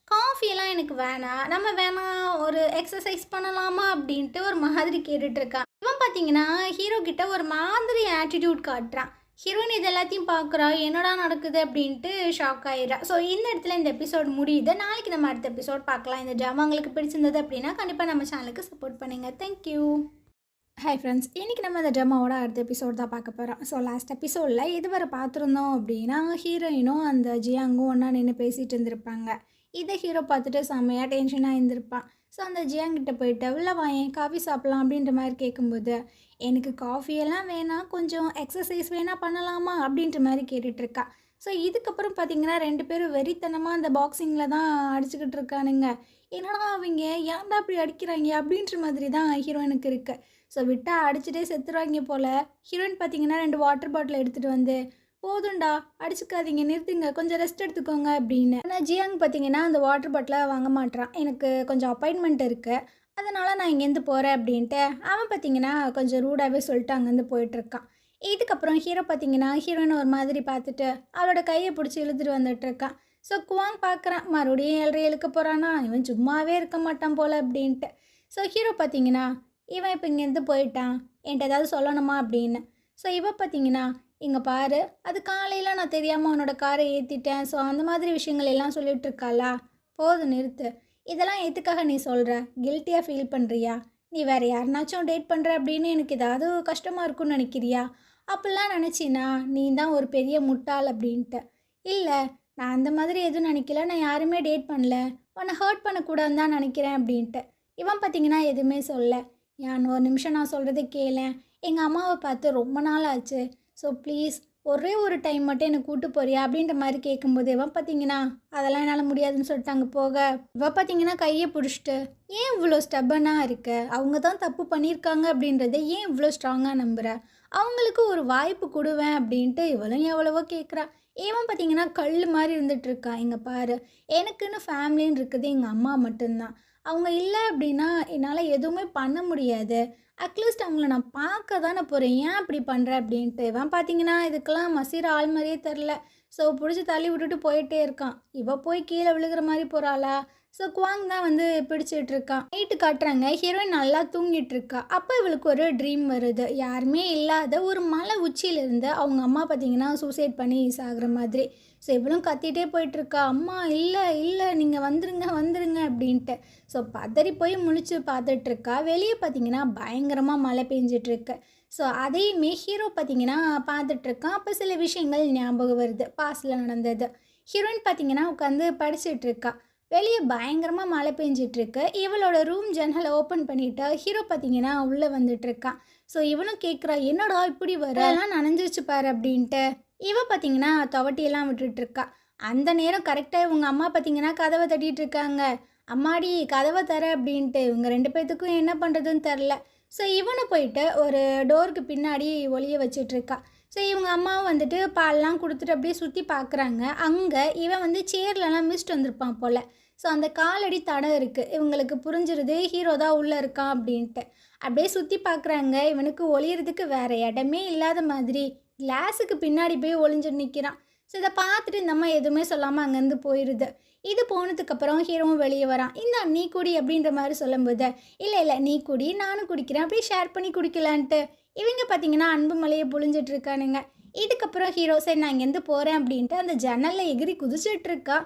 காஃபியெல்லாம் எனக்கு வேணாம், நம்ம வேணா ஒரு எக்ஸசைஸ் பண்ணலாமா அப்படின்ட்டு ஒரு மாதிரி கேட்டுட்ருக்கான். இவன் பார்த்தீங்கன்னா ஹீரோ கிட்ட ஒரு மாதிரி ஆட்டிடியூட் காட்டுறான். ஹீரோயின் இது எல்லாத்தையும் பார்க்குறா, என்னடா நடக்குது அப்படின்ட்டு ஷாக் ஆகிடுறா. ஸோ இந்த இடத்துல இந்த எபிசோட் முடியுது. நாளைக்கு நம்ம அடுத்த எபிசோட் பார்க்கலாம். இந்த ட்ராமா உங்களுக்கு பிடிச்சிருந்தது அப்படின்னா கண்டிப்பாக நம்ம சேனலுக்கு சப்போர்ட் பண்ணுங்கள். தேங்க்யூ. ஹாய் ஃப்ரெண்ட்ஸ், இன்றைக்கி நம்ம இந்த ட்ராமாவோட அடுத்த எபிசோட் தான் பார்க்க போகிறோம். ஸோ லாஸ்ட் எபிசோடில் இதுவரை பார்த்துருந்தோம் அப்படின்னா ஹீரோயினும் அந்த ஜியாங்கும் ஒன்றா நின்று பேசிகிட்டு இருந்திருப்பாங்க. இதை ஹீரோ பார்த்துட்டு செம்மையாக டென்ஷனாக இருந்திருப்பான். ஸோ அந்த ஜியாங்கிட்ட போயிட்டு உள்ள வாயேன் காஃபி சாப்பிட்லாம் அப்படின்ற மாதிரி கேட்கும்போது, எனக்கு காஃபியெல்லாம் வேணாம், கொஞ்சம் எக்ஸசைஸ் வேணால் பண்ணலாமா அப்படின்ற மாதிரி கேட்டுட்ருக்கா. ஸோ இதுக்கப்புறம் பார்த்தீங்கன்னா 2 பேரும் வெறித்தனமாக அந்த பாக்ஸிங்கில் தான் அடிச்சுக்கிட்டு இருக்கானுங்க. என்னடா அவங்க ஏன்டா அப்படி அடிக்கிறாங்க அப்படின்ற மாதிரி தான் ஹீரோயினுக்கு இருக்குது. ஸோ விட்டால் அடிச்சுட்டே செத்துருவாங்க போல். ஹீரோயின் பார்த்தீங்கன்னா 2 வாட்டர் பாட்டில் எடுத்துகிட்டு வந்து, போதும்டா அடிச்சுக்காதீங்க, நிறுத்துங்க, கொஞ்சம் ரெஸ்ட் எடுத்துக்கோங்க அப்படின்னு. ஆனால் ஜியாங் பார்த்தீங்கன்னா அந்த வாட்டர் பாட்டிலை வாங்க மாட்டான். எனக்கு கொஞ்சம் அப்பாயின்மெண்ட் இருக்குது, அதனால் நான் இங்கேருந்து போகிறேன் அப்படின்ட்டு அவன் பார்த்தீங்கன்னா கொஞ்சம் ரூடாகவே சொல்லிட்டு அங்கேருந்து போயிட்டுருக்கான். இதுக்கப்புறம் ஹீரோ பார்த்தீங்கன்னா ஹீரோயின் ஒரு மாதிரி பார்த்துட்டு அவளோட கையை பிடிச்சி இழுத்துட்டு வந்துட்டுருக்கான். ஸோ குவாங் பார்க்குறான், மறுபடியும் 7 இழுக்க போகிறானா, இவன் சும்மாவே இருக்க மாட்டான் போல் அப்படின்ட்டு. ஸோ ஹீரோ பார்த்தீங்கன்னா இவன் இப்போ இங்கேருந்து போயிட்டான், என்கிட்ட ஏதாவது சொல்லணுமா அப்படின்னு. ஸோ இவன் பார்த்தீங்கன்னா இங்கே பாரு, அது காலையில் நான் தெரியாமல் உன்னோட காரை ஏற்றிட்டேன், ஸோ அந்த மாதிரி விஷயங்கள் எல்லாம் சொல்லிகிட்ருக்காளா, போதும் நிறுத்து. இதெல்லாம் எதுக்காக நீ சொல்கிற, கில்ட்டியாக ஃபீல் பண்ணுறியா, நீ வேறு யாருனாச்சும் டேட் பண்ணுற அப்படின்னு எனக்கு ஏதாவது கஷ்டமாக இருக்குன்னு நினைக்கிறியா, அப்படிலாம் நினச்சின்னா நீ தான் ஒரு பெரிய முட்டாள் அப்படின்ட்டு. இல்லை நான் அந்த மாதிரி எதுவும் நினைக்கல, நான் யாருமே டேட் பண்ணல, உன்னை ஹர்ட் பண்ணக்கூடாதுன்னு தான் நினைக்கிறேன் அப்படின்ட்டு. இவன் பார்த்தீங்கன்னா எதுவுமே சொல்ல. யான் ஒரு நிமிஷம் நான் சொல்கிறத கேளேன், எங்கள் அம்மாவை பார்த்து ரொம்ப நாள் ஆச்சு, ஸோ ப்ளீஸ் ஒரே ஒரு டைம் மட்டும் என்னை கூட்டு போறியா அப்படின்ற மாதிரி கேட்கும்போது இவன் பார்த்தீங்கன்னா அதெல்லாம் என்னால் முடியாதுன்னு சொல்லிட்டு அங்கே போக, இவன் பார்த்தீங்கன்னா கையை பிடிச்சிட்டு, ஏன் இவ்வளோ ஸ்டெப்பனாக இருக்க, அவங்க தான் தப்பு பண்ணியிருக்காங்க அப்படின்றத ஏன் இவ்வளோ ஸ்ட்ராங்காக நம்புகிற, அவங்களுக்கு ஒரு வாய்ப்பு கொடுவேன் அப்படின்ட்டு இவளும் எவ்வளவோ கேட்குறா. இவன் பார்த்தீங்கன்னா கல் மாதிரி இருந்துகிட்ருக்கா. இங்கே பாரு, எனக்குன்னு ஃபேமிலின்னு இருக்குது எங்கள் அம்மா மட்டும்தான், அவங்க இல்லை அப்படின்னா என்னால் எதுவுமே பண்ண முடியாது, அட்லீஸ்ட் அவங்கள நான் பார்க்க தானே போகிறேன், ஏன் அப்படி பண்ணுற அப்படின்ட்டு. இவன் பார்த்தீங்கன்னா இதுக்கெல்லாம் மசீர ஆள் மாதிரியே தெரில. ஸோ பிடிச்சி தள்ளி விட்டுட்டு போயிட்டே இருக்கான். இவள் போய் கீழே விழுகிற மாதிரி போகிறாளா. ஸோ குவாங் தான் வந்து பிடிச்சிட்டு இருக்கான். நைட்டு காட்டுறாங்க, ஹீரோயின் நல்லா தூங்கிட்டு இருக்கா. அப்போ இவளுக்கு ஒரு ட்ரீம் வருது, யாருமே இல்லாத ஒரு மலை உச்சியிலிருந்து அவங்க அம்மா பார்த்தீங்கன்னா சூசைட் பண்ணி சாகிற மாதிரி. ஸோ இவளும் கத்திகிட்டே போயிட்டுருக்கா, அம்மா இல்லை இல்லை நீங்கள் வந்துருங்க வந்துருங்க அப்படின்ட்டு. ஸோ பதறி போய் முழிச்சு பார்த்துட்ருக்கா. வெளியே பார்த்தீங்கன்னா பயங்கரமாக மழை பெஞ்சிட்ருக்கு. ஸோ அதையுமே ஹீரோ பார்த்தீங்கன்னா பார்த்துட்ருக்கான். அப்போ சில விஷயங்கள் ஞாபகம் வருது, பாஸ்டில் நடந்தது. ஹீரோயின் பார்த்தீங்கன்னா உட்காந்து படிச்சுட்ருக்கா. வெளியே பயங்கரமாக மழை பெஞ்சிட்ருக்கு. இவளோட ரூம் ஜன்னலை ஓப்பன் பண்ணிவிட்டு ஹீரோ பார்த்தீங்கன்னா உள்ளே வந்துட்டுருக்கான். ஸோ இவனும் கேட்குறா, என்னடா இப்படி வர, எல்லாம் நனைஞ்சிருச்சு பாரு அப்படின்ட்டு. இவ பார்த்தீங்கன்னா துவட்டியெல்லாம் விட்டுட்டுருக்கா. அந்த நேரம் கரெக்டாக இவங்க அம்மா பார்த்தீங்கன்னா கதவை தட்டிகிட்டு இருக்காங்க. அம்மாடி கதவை தர அப்படின்ட்டு. இவங்க 2 பேர்த்துக்கும் என்ன பண்ணுறதுன்னு தெரில. ஸோ இவனை போயிட்டு ஒரு டோருக்கு பின்னாடி ஒளிய வச்சிட்ருக்கா. ஸோ இவங்க அம்மாவும் வந்துட்டு பால்லாம் கொடுத்துட்டு அப்படியே சுற்றி பார்க்குறாங்க. அங்கே இவன் வந்து சேர்லலாம் மிஸ்ட் வந்திருப்பான் போல். ஸோ அந்த காலடி தடம் இருக்குது. இவங்களுக்கு புரிஞ்சிருது ஹீரோ தான் உள்ளே இருக்கான் அப்படின்ட்டு. அப்படியே சுற்றி பார்க்குறாங்க. இவனுக்கு ஒளியறதுக்கு வேறு இடமே இல்லாத மாதிரி கிளாஸுக்கு பின்னாடி போய் ஒளிஞ்சு நிற்கிறான். ஸோ இதை பார்த்துட்டு இந்த அம்மா எதுவுமே சொல்லாமல் அங்கேருந்து போயிடுது. இது போனதுக்கப்புறம் ஹீரோவும் வெளியே வரான். இந்த நீ குடி அப்படின்ற மாதிரி சொல்லும்போது, இல்லை இல்லை நீ குடி நானும் குடிக்கிறேன், அப்படியே ஷேர் பண்ணி குடிக்கலான்ட்டு இவங்க பார்த்தீங்கன்னா அன்பு மலையை பொழிஞ்சிட்டு இருக்கானுங்க. இதுக்கப்புறம் ஹீரோ சரி நான் இங்கேருந்து போகிறேன் அப்படின்ட்டு அந்த ஜன்னலில் எகிரி குதிச்சிட்டு இருக்கா.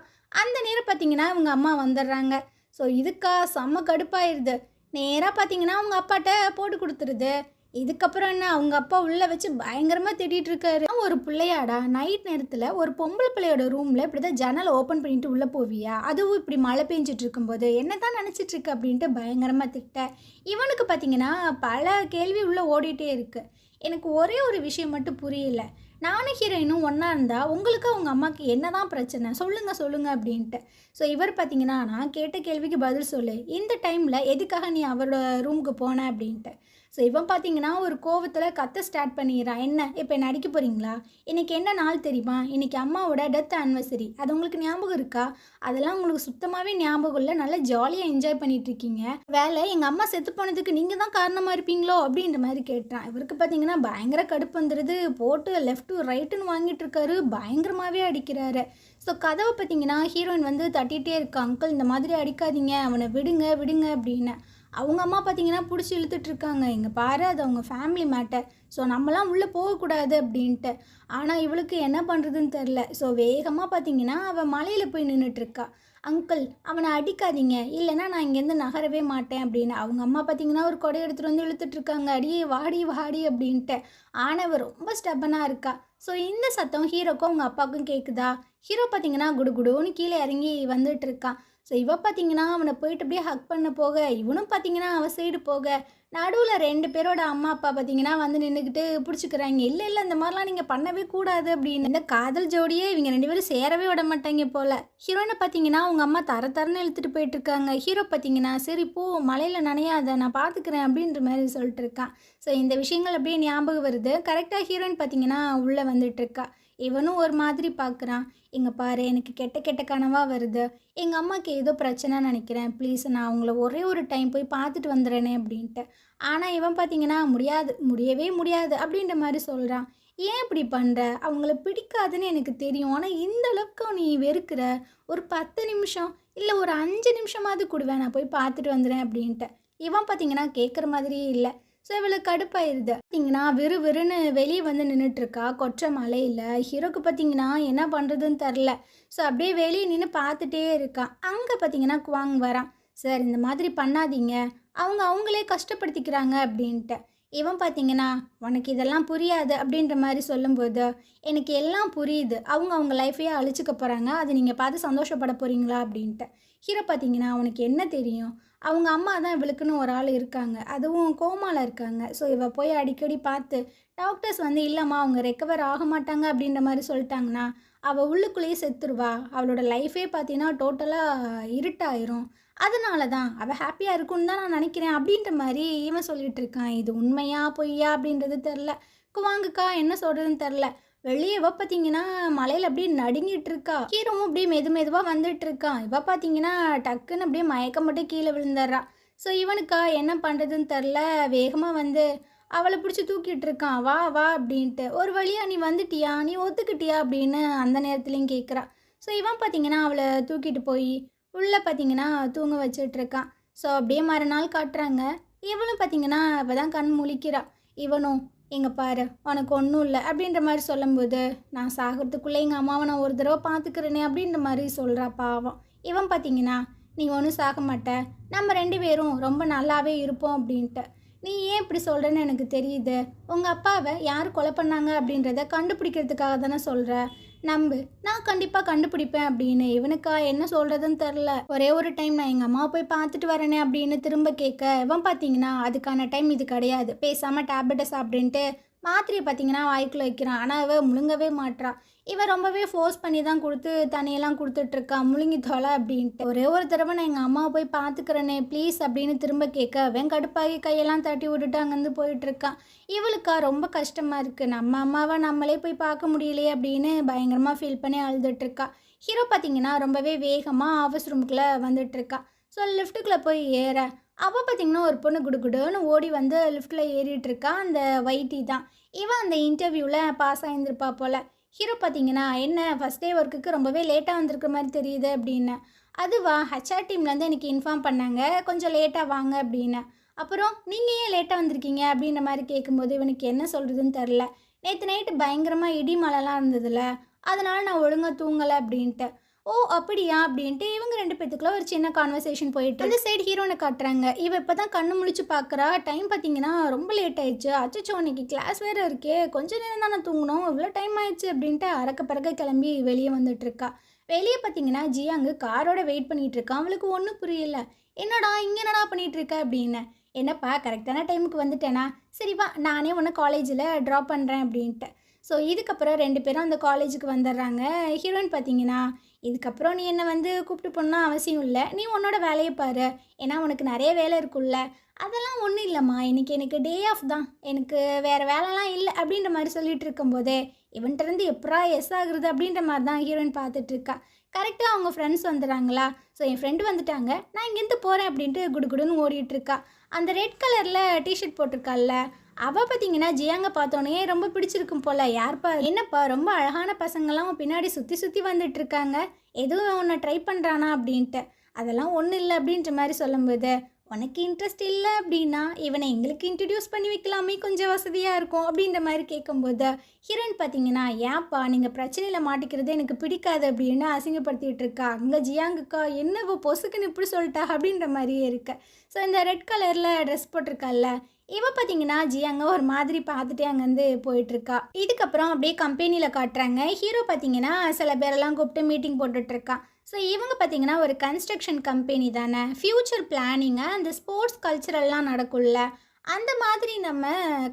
அந்த நேரம் பார்த்தீங்கன்னா அவங்க அம்மா வந்துடுறாங்க. ஸோ இதுக்கா செம்ம கடுப்பாயிருது. நேராக பார்த்தீங்கன்னா அவங்க அப்பாட்ட போட்டு கொடுத்துருது. இதுக்கப்புறம் என்ன அவங்க அப்பா உள்ளே வச்சு பயங்கரமாக திட்டிகிட்டு இருக்காரு. ஒரு பிள்ளையாடா நைட் நேரத்தில் ஒரு பொம்பளை பிள்ளையோட ரூமில் இப்படி தான் ஜன்னலை ஓப்பன் பண்ணிட்டு உள்ளே போவியா, அதுவும் இப்படி மழை பெஞ்சிட்டு இருக்கும்போது என்ன தான் நினச்சிட்டு இருக்கு அப்படின்ட்டு பயங்கரமாக திட்ட. இவனுக்கு பார்த்தீங்கன்னா பல கேள்வி உள்ளே ஓடிட்டே இருக்கு. எனக்கு ஒரே ஒரு விஷயம் மட்டும் புரியல. நானும் ஹீரோயினும் ஒன்றா இருந்தால் உங்களுக்கு அவங்க அம்மாவுக்கு என்ன தான் பிரச்சனை சொல்லுங்கள் அப்படின்ட்டு. ஸோ இவர் பார்த்தீங்கன்னா நான் கேட்ட கேள்விக்கு பதில் சொல்லு, இந்த டைமில் எதுக்காக நீ அவரோட ரூமுக்கு போன அப்படின்ட்டு. ஸோ இவன் பார்த்தீங்கன்னா ஒரு கோவத்தில் கத்த ஸ்டார்ட் பண்ணிடுறான். என்ன இப்போ என்ன அடிக்க போகிறீங்களா? இன்றைக்கி என்ன நாள் தெரியுமா? இன்றைக்கி அம்மாவோட டெத் ஆனிவர்சரி. அது உங்களுக்கு ஞாபகம் இருக்கா? அதெல்லாம் உங்களுக்கு சுத்தமாகவே ஞாபகம் இல்லை. நல்லா ஜாலியாக என்ஜாய் பண்ணிகிட்ருக்கீங்க. வேலை எங்கள் அம்மா செத்து போனதுக்கு நீங்கள் தான் காரணமாக இருப்பீங்களோ அப்படின்ற மாதிரி கேட்டான். இவருக்கு பார்த்தீங்கன்னா பயங்கர கடுப்பு வந்துடுது. போட்டு லெஃப்ட்டு ரைட்டுன்னு வாங்கிட்டு இருக்காரு. பயங்கரமாகவே அடிக்கிறாரு. ஸோ கதவை பார்த்தீங்கன்னா ஹீரோயின் வந்து தட்டிகிட்டே இருக்கா. அங்கிள் இந்த மாதிரி அடிக்காதீங்க, அவனை விடுங்க விடுங்க அப்படின்னு. அவங்க அம்மா பார்த்தீங்கன்னா பிடிச்சி இழுத்துட்ருக்காங்க. இங்கே பாரு அது அவங்க ஃபேமிலி மேட்டர், ஸோ நம்மலாம் உள்ளே போகக்கூடாது அப்படின்ட்டு. ஆனால் இவளுக்கு என்ன பண்ணுறதுன்னு தெரில. ஸோ வேகமாக பார்த்தீங்கன்னா அவள் மலையில் போய் நின்றுட்டுருக்கா. அங்கிள் அவனை அடிக்காதீங்க, இல்லைன்னா நான் இங்கேருந்து நகரவே மாட்டேன் அப்படின்னு. அவங்க அம்மா பார்த்தீங்கன்னா ஒரு கொடை எடுத்துகிட்டு வந்து இழுத்துட்ருக்காங்க. அடியே வாடி வாடி அப்படின்ட்டு. ஆனவ ரொம்ப ஸ்டெப்பனாக இருக்கா. ஸோ இந்த சத்தம் ஹீரோக்கும் அவங்க அப்பாவுக்கும் கேட்குதா. ஹீரோ பார்த்தீங்கன்னா குடுகுடுன்னு கீழே இறங்கி வந்துட்டு இருக்கான். ஸோ இவ பார்த்தீங்கன்னா அவனை போயிட்டு அப்படியே ஹக் பண்ண போக, இவனும் பார்த்தீங்கன்னா அவ சைடு போக, நடுவில் 2 பேரோட அம்மா அப்பா பார்த்தீங்கன்னா வந்து நின்றுக்கிட்டு பிடிச்சிக்கிறாங்க. இல்லை இல்லை இந்த மாதிரிலாம் நீங்கள் பண்ணவே கூடாது அப்படின்னு. இந்த காதல் ஜோடியே இவங்க 2 பேரும் சேரவே விட மாட்டாங்க போல். ஹீரோயினை பார்த்தீங்கன்னா அவங்க அம்மா தரன்னு இழுத்துட்டு போயிட்டு இருக்காங்க. ஹீரோ பார்த்தீங்கன்னா சரி போ மலையில் நனையாத நான் பார்த்துக்கிறேன் அப்படின்ற மாதிரி சொல்லிட்டு இருக்கான். ஸோ இந்த விஷயங்கள் அப்படியே ஞாபகம் வருது. கரெக்டாக ஹீரோயின் பார்த்தீங்கன்னா உள்ளே வந்துட்டுருக்கா. இவனும் ஒரு மாதிரி பார்க்குறான். இங்கே பாரு எனக்கு கெட்ட கெட்ட கனவாக வருது, எங்கள் அம்மாவுக்கு ஏதோ பிரச்சனைன்னு நினைக்கிறேன், ப்ளீஸ் நான் அவங்கள ஒரே ஒரு டைம் போய் பார்த்துட்டு வந்துடுறேனே அப்படின்ட்டு. ஆனால் இவன் பார்த்தீங்கன்னா முடியவே முடியாது அப்படின்ற மாதிரி சொல்கிறான். ஏன் இப்படி பண்ணுற? அவங்கள பிடிக்காதுன்னு எனக்கு தெரியும், ஆனால் இந்த அளவுக்கு நீ வெறுக்கிற. ஒரு 10 நிமிஷம் இல்லை ஒரு 5 நிமிஷமாவது கொடுவேன், நான் போய் பார்த்துட்டு வந்துடுறேன் அப்படின்ட்டு. இவன் பார்த்தீங்கன்னா கேட்குற மாதிரியே இல்லை. ஸோ இவளுக்கு கடுப்பாயிருது. பார்த்தீங்கன்னா விறுவிறுன்னு வெளியே வந்து நின்றுட்டுருக்கா கொற்ற மலையில். ஹீரோக்கு பார்த்தீங்கன்னா என்ன பண்ணுறதுன்னு தெரில. ஸோ அப்படியே வெளியே நின்று பார்த்துட்டே இருக்கான். அங்கே பார்த்தீங்கன்னா குவாங் வரான். சார் இந்த மாதிரி பண்ணாதீங்க, அவங்களே கஷ்டப்படுத்திக்கிறாங்க அப்படின்ட்டு. இவன் பார்த்தீங்கன்னா உனக்கு இதெல்லாம் புரியாது அப்படின்ற மாதிரி சொல்லும்போது, எனக்கு எல்லாம் புரியுது, அவங்க லைஃபையே அழிச்சிக்க போகிறாங்க, அது நீங்கள் பார்த்து சந்தோஷப்பட போகிறீங்களா அப்படின்ட்டு. ஹீரோ பார்த்தீங்கன்னா அவனுக்கு என்ன தெரியும், அவங்க அம்மா தான் இவளுக்குன்னு ஒரு ஆள் இருக்காங்க, அதுவும் கோமாவில் இருக்காங்க. ஸோ இவ போய் அடிக்கடி பார்த்து டாக்டர்ஸ் வந்து இல்லைம்மா அவங்க ரெக்கவர் ஆக மாட்டாங்க அப்படின்ற மாதிரி சொல்லிட்டாங்கன்னா அவள் உள்ளுக்குள்ளேயே செத்துருவா, அவளோட லைஃபே பார்த்தீங்கன்னா டோட்டலாக இருட்டாயிரும், அதனால தான் அவள் ஹாப்பியாக இருக்குன்னு தான் நான் நினைக்கிறேன் அப்படின்ற மாதிரி இவன் சொல்லிட்டு இருக்கான். இது உண்மையா பொய்யா அப்படின்றது தெரில. குவாங்குக்கா என்ன சொல்கிறதுன்னு தெரில. வெளியே இவ பார்த்தீங்கன்னா மலையில் அப்படியே நடுங்கிட்டு இருக்கா. ஹீரோவும் அப்படியே மெதுவாக வந்துட்டு இருக்கான். இவ பார்த்தீங்கன்னா டக்குன்னு அப்படியே மயக்கம் மட்டும் கீழே விழுந்துடுறா. ஸோ இவனுக்கா என்ன பண்ணுறதுன்னு தெரில. வேகமாக வந்து அவளை பிடிச்சி தூக்கிட்டு இருக்கான். வா வா அப்படின்ட்டு. ஒரு வழியாக நீ வந்துட்டியா, நீ ஒத்துக்கிட்டியா அப்படின்னு அந்த நேரத்துலையும் கேட்குறா. ஸோ இவன் பார்த்தீங்கன்னா அவளை தூக்கிட்டு போய் உள்ளே பார்த்தீங்கன்னா தூங்க வச்சிட்ருக்கான். ஸோ அப்படியே மறுநாள் காட்டுறாங்க. இவளும் பார்த்தீங்கன்னா இப்போ தான் கண் முழிக்கிறா. இவனும் எங்கே பாரு உனக்கு ஒன்றும் இல்லை அப்படின்ற மாதிரி சொல்லும்போது, நான் சாகிறதுக்குள்ளே எங்கள் அம்மாவை நான் ஒரு தடவை பார்த்துக்கிறேனே அப்படின்ற மாதிரி சொல்கிறா பாவம். இவன் பார்த்தீங்கன்னா நீ ஒன்றும் சாக மாட்ட, நம்ம 2 பேரும் ரொம்ப நல்லாவே இருப்போம் அப்படின்ட்டு. நீ ஏன் இப்படி சொல்கிறேன்னு எனக்கு தெரியுது, உங்கள் அப்பாவை யார் கொலை பண்ணாங்க அப்படின்றத கண்டுபிடிக்கிறதுக்காக தானே சொல்கிற, நம்பு நான் கண்டிப்பாக கண்டுபிடிப்பேன் அப்படின்னு. இவனுக்கா என்ன சொல்கிறதுன்னு தெரில. ஒரே ஒரு டைம் நான் எங்கள் அம்மாவை போய் பார்த்துட்டு வரேனே அப்படின்னு திரும்ப கேட்க, இவன் பார்த்தீங்கன்னா அதுக்கான டைம் இது கிடையாது, பேசாமல் டேப்லெட்டை சாப்பிடுன்ட்டு மாத்திரையை பார்த்தீங்கன்னா வாய்க்குள்ள வைக்கிறான். ஆனால் இவன் முழுங்கவே மாட்றா. இவன் ரொம்பவே ஃபோர்ஸ் பண்ணி தான் கொடுத்து தண்ணியெல்லாம் கொடுத்துட்ருக்கான், முழுங்கி தொலை அப்படின்ட்டு. ஒரே ஒரு தடவை நான் எங்கள் அம்மாவை போய் பார்த்துக்கிறேனே ப்ளீஸ் அப்படின்னு திரும்ப கேட்க, அவன் கடுப்பாகி கையெல்லாம் தட்டி விட்டுட்டு அங்கேருந்து போயிட்டுருக்கான். இவளுக்கா ரொம்ப கஷ்டமாக இருக்குது, நம்ம அம்மாவை நம்மளே போய் பார்க்க முடியலையே அப்படின்னு பயங்கரமாக ஃபீல் பண்ணி அழுதுட்டுருக்கா. ஹீரோ பார்த்தீங்கன்னா ரொம்பவே வேகமாக ஆஃபீஸ் ரூமுக்குள்ளே வந்துட்டுருக்கா. ஸோ லிஃப்ட்டுக்குள்ளே போய் ஏற அவள் பார்த்தீங்கன்னா ஒரு பொண்ணு குடுகுடுன்னு ஓடி வந்து லிஃப்ட்டில் ஏறிட்டுருக்கா. அந்த வைட்டி தான். இவன் அந்த இன்டர்வியூவில் பாஸ் ஆகியிருந்திருப்பா போல். ஹீரோ பார்த்தீங்கன்னா என்ன ஃபஸ்ட் டே ஒர்க்குக்கு ரொம்பவே லேட்டாக வந்திருக்க மாதிரி தெரியுது அப்படின்னு. அதுவா ஹெச்ஆர் டீம்லேருந்து எனக்கு இன்ஃபார்ம் பண்ணாங்க கொஞ்சம் லேட்டாக வாங்க அப்படின்னு. அப்புறம் நீங்கள் ஏன் லேட்டாக வந்திருக்கீங்க அப்படின்ற மாதிரி கேட்கும்போது இவனுக்கு என்ன சொல்கிறதுன்னு தெரில. நேற்று நைட்டு பயங்கரமாக இடி மழைலாம் இருந்ததுல, அதனால் நான் ஒழுங்காக தூங்கலை அப்படின்ட்டு. ஓ அப்படியா அப்படின்ட்டு இவங்க 2 பேத்துக்குள்ள ஒரு சின்ன கான்வர்சேஷன் போயிட்டு அந்த சைடு ஹீரோனை காட்டுறாங்க. இவ இப்போ தான் கண்ணு முழிச்சு பார்க்குறா. டைம் பார்த்தீங்கன்னா ரொம்ப லேட் ஆயிடுச்சு. அச்சச்சோ இன்னைக்கு கிளாஸ் வேறு இருக்கே, கொஞ்ச நேரம் தான் நான் தூங்கணும், இவ்வளோ டைம் ஆயிடுச்சு அப்படின்ட்டு அறக்க பறக்க கிளம்பி வெளியே வந்துட்டு இருக்கா. வெளியே பார்த்தீங்கன்னா ஜியாங்கு காரோட வெயிட் பண்ணிட்டு இருக்கா. அவளுக்கு ஒன்றும் புரியல. என்னடா இங்கே என்னடா பண்ணிட்டு இருக்க அப்படின்னு. என்னப்பா கரெக்டான டைமுக்கு வந்துட்டேனா, சரி வா நானே உன்னை காலேஜில் ட்ராப் பண்ணுறேன் அப்படின்ட்டு. ஸோ இதுக்கப்புறம் 2 பேரும் அந்த காலேஜுக்கு வந்துடுறாங்க. ஹீரோயின் பார்த்தீங்கன்னா, இதுக்கப்புறம் நீ என்னை வந்து கூப்பிட்டு போகணுன்னு அவசியம் இல்லை, நீ உன்னோட வேலையை பாரு, ஏன்னா உனக்கு நிறைய வேலை இருக்குல்ல. அதெல்லாம் ஒன்றும் இல்லைம்மா, இன்றைக்கி எனக்கு டே ஆஃப் தான், எனக்கு வேறு வேலைலாம் இல்லை அப்படின்ற மாதிரி சொல்லிட்டு இருக்கும்போதே இவன்கிட்டருந்து எப்பரா எஸ் ஆகுறது அப்படின்ற மாதிரி தான் ஹீரோயின் பார்த்துட்ருக்கா. கரெக்டாக அவங்க ஃப்ரெண்ட்ஸ் வந்துடுறாங்களா. ஸோ என் ஃப்ரெண்டு வந்துட்டாங்க, நான் இங்கேருந்து போகிறேன் அப்படின்ட்டு குடுகுடுன்னு ஓடிட்டுருக்கா. அந்த ரெட் கலரில் டிஷர்ட் போட்டிருக்காள்ல, அவள் பார்த்தீங்கன்னா ஜியாங்க பார்த்தோன்னே ரொம்ப பிடிச்சிருக்கும் போல். யார்ப்பா என்னப்பா ரொம்ப அழகான பசங்கள்லாம் பின்னாடி சுற்றி சுற்றி வந்துட்டுருக்காங்க, எதுவும் உன்னை ட்ரை பண்ணுறானா அப்படின்ட்டு. அதெல்லாம் ஒன்றும் இல்லை அப்படின்ற மாதிரி சொல்லும்போது, உனக்கு இன்ட்ரெஸ்ட் இல்லை அப்படின்னா இவனை எங்களுக்கு இன்ட்ரடியூஸ் பண்ணி வைக்கலாமே, கொஞ்சம் வசதியாக இருக்கும் அப்படின்ற மாதிரி கேட்கும்போது ஹீரோயின் பார்த்தீங்கன்னா, ஏன்ப்பா நீங்கள் பிரச்சனையில் மாட்டிக்கிறது எனக்கு பிடிக்காது அப்படின்னு அசிங்கப்படுத்திகிட்டு இருக்கா. அங்கே ஜியாங்குக்கா என்ன பொசுக்குன்னு இப்படி சொல்லிட்டா அப்படின்ற மாதிரியே இருக்கு. ஸோ இந்த ரெட் கலரில் ட்ரெஸ் போட்டிருக்கால இவ பார்த்தீங்கன்னா ஜியாங்க ஒரு மாதிரி பார்த்துட்டே அங்கேருந்து போயிட்டுருக்கா. இதுக்கப்புறம் அப்படியே கம்பெனியில் காட்டுறாங்க. ஹீரோ பார்த்தீங்கன்னா சில பேரெல்லாம் கூப்பிட்டு மீட்டிங் போட்டுட்ருக்கான். ஸோ இவங்க பார்த்தீங்கன்னா ஒரு கன்ஸ்ட்ரக்ஷன் கம்பெனி தானே, ஃப்யூச்சர் பிளானிங்கை அந்த ஸ்போர்ட்ஸ் கல்ச்சரெல்லாம் நடக்கும்ல, அந்த மாதிரி நம்ம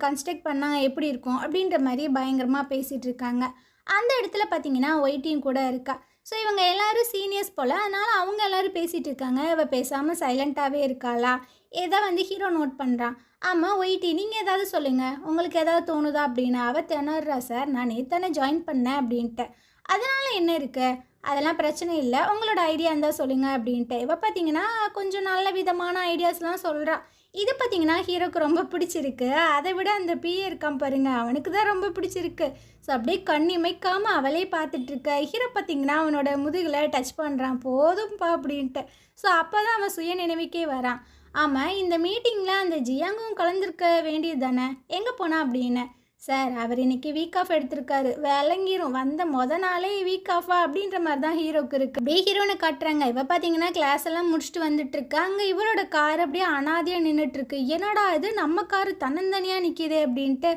கன்ஸ்ட்ரக்ட் பண்ணால் எப்படி இருக்கும் அப்படின்ற மாதிரி பயங்கரமாக பேசிகிட்டு இருக்காங்க. அந்த இடத்துல பார்த்தீங்கன்னா ஒயிட்டியும் கூட இருக்கா. ஸோ இவங்க எல்லோரும் சீனியர்ஸ் போல், அதனால் அவங்க எல்லோரும் பேசிகிட்டு இருக்காங்க. இவள் பேசாமல் சைலண்ட்டாகவே இருக்காளா. ஏதோ வந்து ஹீரோ நோட் பண்ணுறான். ஆமாம் ஒயிட்டி, நீங்கள் ஏதாவது சொல்லுங்கள், உங்களுக்கு ஏதாவது தோணுதா அப்படின்னு. அவள் திணறா, சார் நான் நேத்தானே ஜாயின் பண்ணேன் அப்படின்ட்டு. அதனால் என்ன இருக்குது, அதெல்லாம் பிரச்சனை இல்லை, உங்களோட ஐடியா இருந்தால் சொல்லுங்கள் அப்படின்ட்டு. இவ பார்த்தீங்கன்னா கொஞ்சம் நல்ல விதமான ஐடியாஸ்லாம் சொல்கிறா. இது பார்த்தீங்கன்னா ஹீரோக்கு ரொம்ப பிடிச்சிருக்கு. அதை விட அந்த பிஏ இருக்கான் பாருங்க, அவனுக்கு தான் ரொம்ப பிடிச்சிருக்கு. ஸோ அப்படியே கண் இமைக்காமல் அவளே பார்த்துட்ருக்க. ஹீரோ பார்த்தீங்கன்னா அவனோட முதுகில் டச் பண்ணுறான், போதும்ப்பா அப்படின்ட்டு. ஸோ அப்போ தான் அவன் சுய நினைவுக்கே வரான். ஆமாம் இந்த மீட்டிங்கில் அந்த ஜியாங்கும் கலந்துருக்க வேண்டியது தானே, எங்கே போனா அப்படின்னு. சார் அவர் இன்னைக்கு வீக் ஆஃப் எடுத்திருக்காரு, விளங்கிரும், வந்த நாளே வீக் ஆஃபா அப்படின்ற மாதிரி தான் ஹீரோக்கு இருக்குது. அப்படியே ஹீரோனை காட்டுறாங்க. இவ பார்த்தீங்கன்னா கிளாஸ் எல்லாம் முடிச்சுட்டு வந்துட்டுருக்கு. அங்கே இவரோட கார் அப்படியே அனாதையாக நின்றுட்டுருக்கு. என்னடா இது நம்ம காரு தன்னந்தனியாக நிற்கிதே அப்படின்ட்டு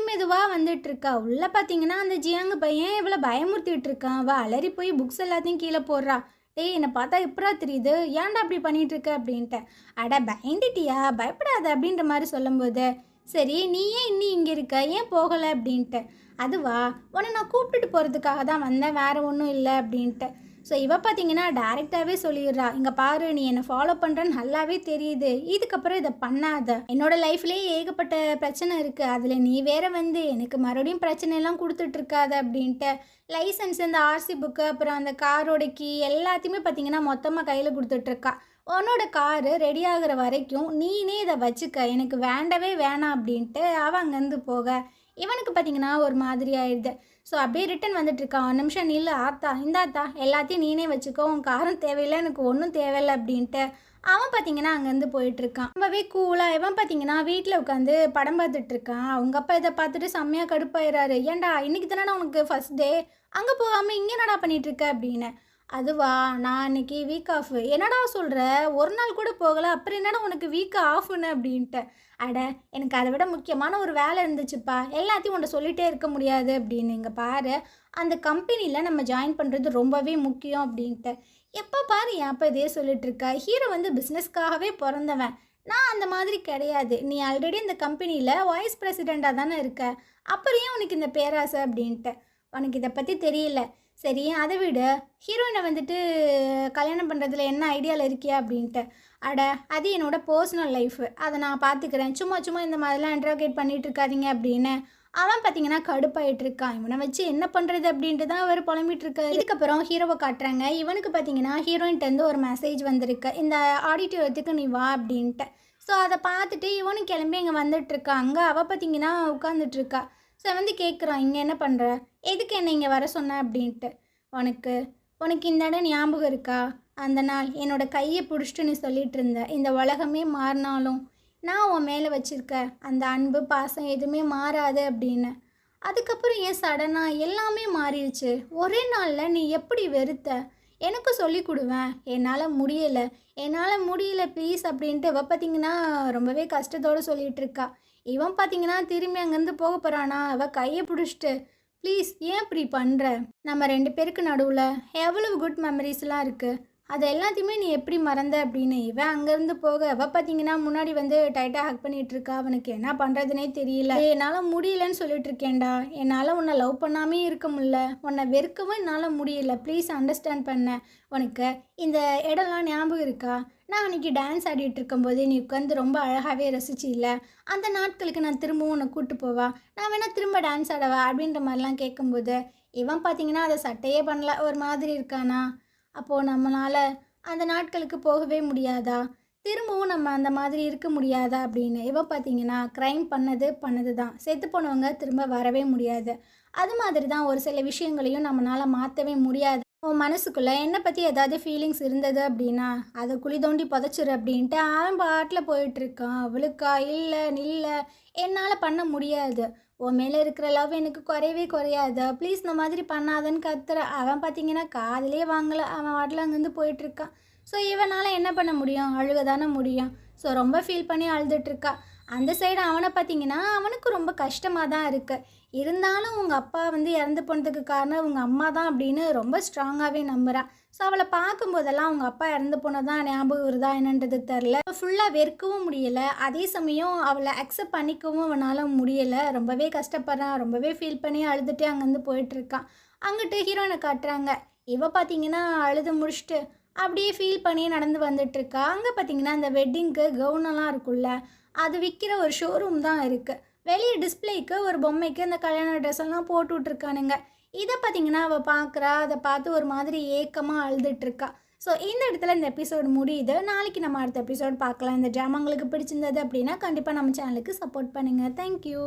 மெதுவாக வந்துட்டுருக்கா. உள்ளே பார்த்தீங்கன்னா அந்த ஜியாங்கு பையன் இவ்வளோ பயமுறுத்திட்டு இருக்கான். அவள் அலறி போய் புக்ஸ் எல்லாத்தையும் கீழே போடுறா. டேய் என்னை பார்த்தா எப்படா தெரியுது, ஏன்டா அப்படி பண்ணிகிட்ருக்க அப்படின்ட்டு. அட பயந்துட்டியா, பயப்படாத அப்படின்ற மாதிரி சொல்லும்போது, சரி நீ ஏன் இன்னும் இங்கே இருக்க, ஏன் போகலை அப்படின்ட்டு. அதுவா, உன்னை நான் கூப்பிட்டுட்டு போகிறதுக்காக தான் வந்தேன், வேறு ஒன்றும் இல்லை அப்படின்ட்டு. ஸோ இவ பார்த்தீங்கன்னா டேரெக்டாகவே சொல்லிடுறா, இங்கே பாரு நீ என்னை ஃபாலோ பண்ணுறேன்னு நல்லாவே தெரியுது, இதுக்கப்புறம் இதை பண்ணாத. என்னோடய லைஃப்லேயே ஏகப்பட்ட பிரச்சனை இருக்குது, அதில் நீ வேற வந்து எனக்கு மறுபடியும் பிரச்சனையெல்லாம் கொடுத்துட்ருக்காத அப்படின்ட்டு. லைசன்ஸ், இந்த ஆர்சி புக்கு, அப்புறம் அந்த காரோட கீ எல்லாத்தையுமே பார்த்தீங்கன்னா மொத்தமாக கையில் கொடுத்துட்ருக்கா. உன்னோட காரு ரெடி ஆகிற வரைக்கும் நீனே இதை வச்சுக்க, எனக்கு வேண்டவே வேணாம் அப்படின்ட்டு அவன் அங்கேருந்து போக இவனுக்கு பார்த்தீங்கன்னா ஒரு மாதிரி ஆயிடுது. ஸோ அப்படியே ரிட்டன் வந்துட்டுருக்கான். 1 நிமிஷம் நில்லு ஆத்தா, இந்தாத்தா எல்லாத்தையும் நீனே வச்சுக்கோ, உன் காரும் தேவையில்லை, எனக்கு ஒன்றும் தேவையில்லை அப்படின்ட்டு அவன் பார்த்தீங்கன்னா அங்கேருந்து போயிட்டுருக்கான். ரொம்பவே கூலாக. இவன் பார்த்தீங்கன்னா வீட்டில் உட்காந்து படம் பார்த்துட்ருக்கான். அவங்க அப்பா இதை பார்த்துட்டு செம்மையாக கடுப்பாயிறாரு. ஏன்டா இன்றைக்கி தானடா உனக்கு ஃபஸ்ட் டே, அங்கே போகாமல் இங்கே என்னடா பண்ணிகிட்ருக்க அப்படின்னு. அதுவா, நான் இன்னைக்கு வீக் ஆஃப். என்னடா சொல்கிற, ஒரு நாள் கூட போகலை, அப்புறம் என்னடா உனக்கு வீக் ஆஃப்னு அப்படின்ட்டு. அட எனக்கு அதை விட முக்கியமான ஒரு வேலை இருந்துச்சுப்பா, எல்லாத்தையும் உன்னை சொல்லிகிட்டே இருக்க முடியாது அப்படின்னு. இங்கே பாரு, அந்த கம்பெனியில் நம்ம ஜாயின் பண்ணுறது ரொம்பவே முக்கியம் அப்படின்ட்டு. எப்போ பாரு ஏன் அப்போ இதே சொல்லிட்டுருக்க. ஹீரோ வந்து பிஸ்னஸ்க்காகவே பிறந்தவன், நான் அந்த மாதிரி கிடையாது. நீ ஆல்ரெடி இந்த கம்பெனியில் வைஸ் பிரசிடெண்ட்டாக தானே இருக்க, அப்புறம் ஏன் உனக்கு இந்த பேராசை அப்படின்ட்டு. உனக்கு இதை பற்றி தெரியல. சரி அதை விட ஹீரோயினை வந்துட்டு கல்யாணம் பண்ணுறதுல என்ன ஐடியாவில் இருக்கியா அப்படின்ட்டு. அட அது என்னோடய பர்சனல் லைஃபு, அதை நான் பார்த்துக்கிறேன், சும்மா இந்த மாதிரிலாம் இன்ட்ராகேட் பண்ணிகிட்டு இருக்காதீங்க அப்படின்னு அவன் பார்த்தீங்கன்னா கடுப்பாயிட்டுருக்கான். இவனை வச்சு என்ன பண்ணுறது அப்படின்ட்டு தான் அவர் புலம்பிகிட்ருக்காரு. இதுக்கப்புறம் ஹீரோவை காட்டுறாங்க. இவனுக்கு பார்த்தீங்கன்னா ஹீரோயின்ட்டேருந்து ஒரு மெசேஜ் வந்திருக்கு, இந்த ஆடிட்டோரியத்துக்கு நீ வா அப்படின்ட்டு. ஸோ அதை பார்த்துட்டு இவனும் கிளம்பி இங்கே வந்துட்டுருக்கா. அங்கே அவள் பார்த்தீங்கன்னா உட்காந்துட்ருக்கா. ஸோ வந்து கேட்குறான், இங்கே என்ன பண்ணுற, எதுக்கு என்னை இங்கே வர சொன்ன அப்படின்ட்டு. உனக்கு உனக்கு இந்த இடம் ஞாபகம் இருக்கா, அந்த நாள் என்னோடய கையை பிடிச்சிட்டு நீ சொல்லிகிட்டு இருந்த, இந்த உலகமே மாறினாலும் நான் உன் மேலே வச்சுருக்க அந்த அன்பு பாசம் எதுவுமே மாறாது அப்படின்னு. அதுக்கப்புறம் ஏன் சடனாக எல்லாமே மாறிடுச்சு? ஒரே நாளில் நீ எப்படி வெறுத்த? எனக்கு சொல்லி கொடுவேன். என்னால் முடியலை, என்னால் முடியல ப்ளீஸ் அப்படின்ட்டு இவ பார்த்தீங்கன்னா ரொம்பவே கஷ்டத்தோடு சொல்லிகிட்டு இருக்கா. இவன் பார்த்தீங்கன்னா திரும்பி அங்கேருந்து போக போகிறானா, அவள் கையை பிடிச்சிட்டு ப்ளீஸ் ஏன் இப்படி பண்ணுற? நம்ம 2 பேருக்கு நடுவில் எவ்வளவு குட் மெமரிஸ்லாம் இருக்குது, அது எல்லாத்தையுமே நீ எப்படி மறந்த அப்படின்னு இவன் அங்கேருந்து போக அவள் பார்த்தீங்கன்னா முன்னாடி வந்து டைட்டாக ஹக் பண்ணிகிட்டு இருக்கா. அவனுக்கு என்ன பண்ணுறதுனே தெரியல. என்னால் முடியலன்னு சொல்லிட்டு இருக்கேன்டா, என்னால் உன்னை லவ் பண்ணாமே இருக்க முடியல, உன்னை வெறுக்கவும் என்னால் முடியல, ப்ளீஸ் அண்டர்ஸ்டாண்ட் பண்ண. உனக்கு இந்த இடம்லாம் ஞாபகம் இருக்கா? நான் அன்றைக்கி டான்ஸ் ஆடிட்டு இருக்கும்போது நீ உட்காந்து ரொம்ப அழகாகவே ரசிச்சு இல்லை, அந்த நாட்களுக்கு நான் திரும்பவும் உன்னை கூப்பிட்டு போவா, நான் வேணால் திரும்ப டான்ஸ் ஆடவா அப்படின்ற மாதிரிலாம் கேட்கும்போது இவன் பார்த்தீங்கன்னா அதை சட்டையே பண்ணல, ஒரு மாதிரி இருக்கானா. அப்போது நம்மளால் அந்த நாட்களுக்கு போகவே முடியாதா, திரும்பவும் நம்ம அந்த மாதிரி இருக்க முடியாதா அப்படின்னு இவன் பார்த்தீங்கன்னா க்ரைம் பண்ணது தான், செத்து போனவங்க திரும்ப வரவே முடியாது. அது மாதிரி தான் ஒரு சில விஷயங்களையும் நம்மளால் மாற்றவே முடியாது. உன் மனசுக்குள்ளே என்னை பற்றி ஏதாவது ஃபீலிங்ஸ் இருந்தது அப்படின்னா அதை குழி தோண்டி புதைச்சிரு அப்படின்ட்டு அவன் பாட்டில் போயிட்டுருக்கான். அவளுக்கா இல்லை என்னால் பண்ண முடியாது, உன் மேலே இருக்கிற லவ் எனக்கு குறையவே குறையாது, ப்ளீஸ் இந்த மாதிரி பண்ணாதன்னு கத்துற. அவன் பார்த்தீங்கன்னா காதிலே வாங்கலை, அவன் வாட்டில் அங்கேருந்து போயிட்டுருக்கான். ஸோ இவனால் என்ன பண்ண முடியும், அழுக தானே முடியும். ஸோ ரொம்ப ஃபீல் பண்ணி அழுதுட்டுருக்கா. அந்த சைடு அவனை பார்த்தீங்கன்னா அவனுக்கு ரொம்ப கஷ்டமாக தான் இருக்குது. இருந்தாலும் உங்கள் அப்பா வந்து இறந்து போனதுக்கு காரணம் உங்கள் அம்மா தான் அப்படின்னு ரொம்ப ஸ்ட்ராங்காகவே நம்புகிறான். ஸோ அவளை பார்க்கும்போதெல்லாம் அவங்க அப்பா இறந்து போனதான் ஞாபகம் வருதா என்னன்றது தெரில. ஃபுல்லாக வெறுக்கவும் முடியலை, அதே சமயம் அவளை அக்செப்ட் பண்ணிக்கவும் அவனால் முடியலை. ரொம்பவே கஷ்டப்படுறான், ரொம்பவே ஃபீல் பண்ணி அழுதுகிட்டே அங்கேருந்து போயிட்டுருக்கான். அங்கிட்டு ஹீரோயினை காட்டுறாங்க. இவ பார்த்தீங்கன்னா அழுது முடிச்சுட்டு அப்படியே ஃபீல் பண்ணி நடந்து வந்துட்டுருக்கா. அங்கே பார்த்தீங்கன்னா அந்த வெட்டிங்க்கு கவுனெல்லாம் இருக்குல்ல, அது விற்கிற ஒரு ஷோரூம் தான் இருக்குது. வெளியே டிஸ்பிளேக்கு ஒரு பொம்மைக்கு அந்த கல்யாண ட்ரெஸ் எல்லாம் போட்டு விட்ருக்கானுங்க. இதை பார்த்தீங்கன்னா அவள் பார்க்குறா, அதை பார்த்து ஒரு மாதிரி ஏக்கமாக அழுதுட்டுருக்கா. ஸோ இந்த இடத்துல இந்த எபிசோடு முடியுது. நாளைக்கு நம்ம அடுத்த எபிசோடு பார்க்கலாம். இந்த ட்ராமா உங்களுக்கு பிடிச்சிருந்தது அப்படின்னா கண்டிப்பாக நம்ம சேனலுக்கு சப்போர்ட் பண்ணுங்கள். தேங்க்யூ.